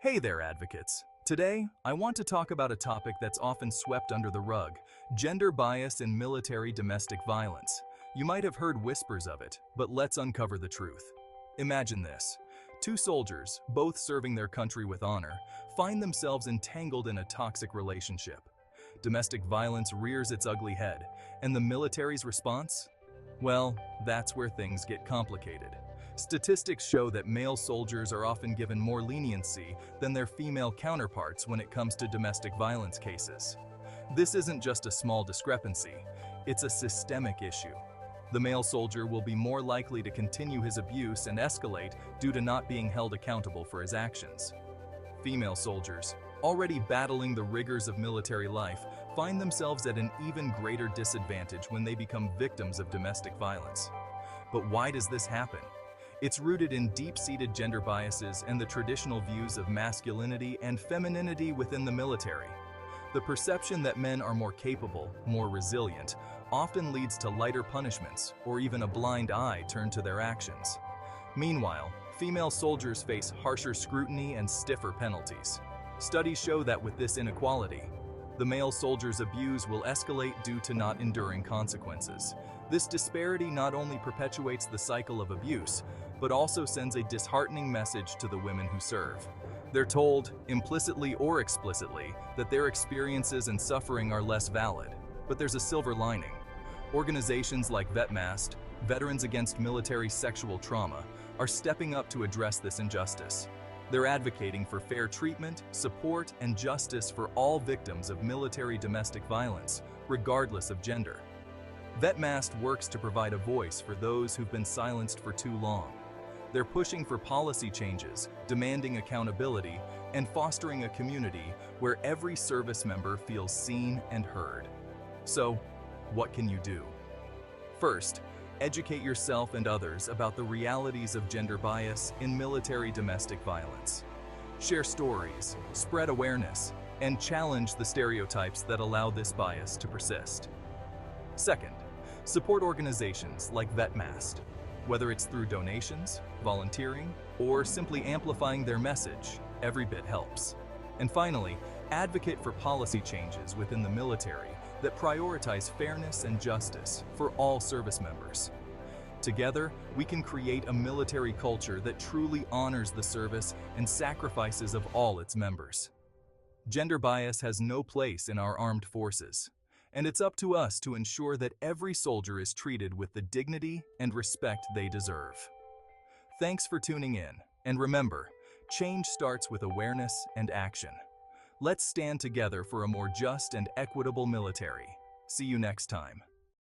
Hey there, advocates. Today, I want to talk about a topic that's often swept under the rug: gender bias in military domestic violence. You might have heard whispers of it, but let's uncover the truth. Imagine this. Two soldiers, both serving their country with honor, find themselves entangled in a toxic relationship. Domestic violence rears its ugly head, and the military's response? Well, that's where things get complicated. Statistics show that male soldiers are often given more leniency than their female counterparts when it comes to domestic violence cases. This isn't just a small discrepancy, it's a systemic issue. The male soldier will be more likely to continue his abuse and escalate due to not being held accountable for his actions. Female soldiers, already battling the rigors of military life, find themselves at an even greater disadvantage when they become victims of domestic violence. But why does this happen? It's rooted in deep-seated gender biases and the traditional views of masculinity and femininity within the military. The perception that men are more capable, more resilient, often leads to lighter punishments or even a blind eye turned to their actions. Meanwhile, female soldiers face harsher scrutiny and stiffer penalties. Studies show that with this inequality, the male soldier's abuse will escalate due to not enduring consequences. This disparity not only perpetuates the cycle of abuse, but also sends a disheartening message to the women who serve. They're told, implicitly or explicitly, that their experiences and suffering are less valid. But there's a silver lining. Organizations like VETMAST, Veterans Against Military Sexual Trauma, are stepping up to address this injustice. They're advocating for fair treatment, support, and justice for all victims of military domestic violence, regardless of gender. VETMAST works to provide a voice for those who've been silenced for too long. They're pushing for policy changes, demanding accountability, and fostering a community where every service member feels seen and heard. So, what can you do? First, educate yourself and others about the realities of gender bias in military domestic violence. Share stories, spread awareness, and challenge the stereotypes that allow this bias to persist. Second, support organizations like VETMAST. Whether it's through donations, volunteering, or simply amplifying their message, every bit helps. And finally, advocate for policy changes within the military that prioritize fairness and justice for all service members. Together, we can create a military culture that truly honors the service and sacrifices of all its members. Gender bias has no place in our armed forces, and it's up to us to ensure that every soldier is treated with the dignity and respect they deserve. Thanks for tuning in, and remember, change starts with awareness and action. Let's stand together for a more just and equitable military. See you next time.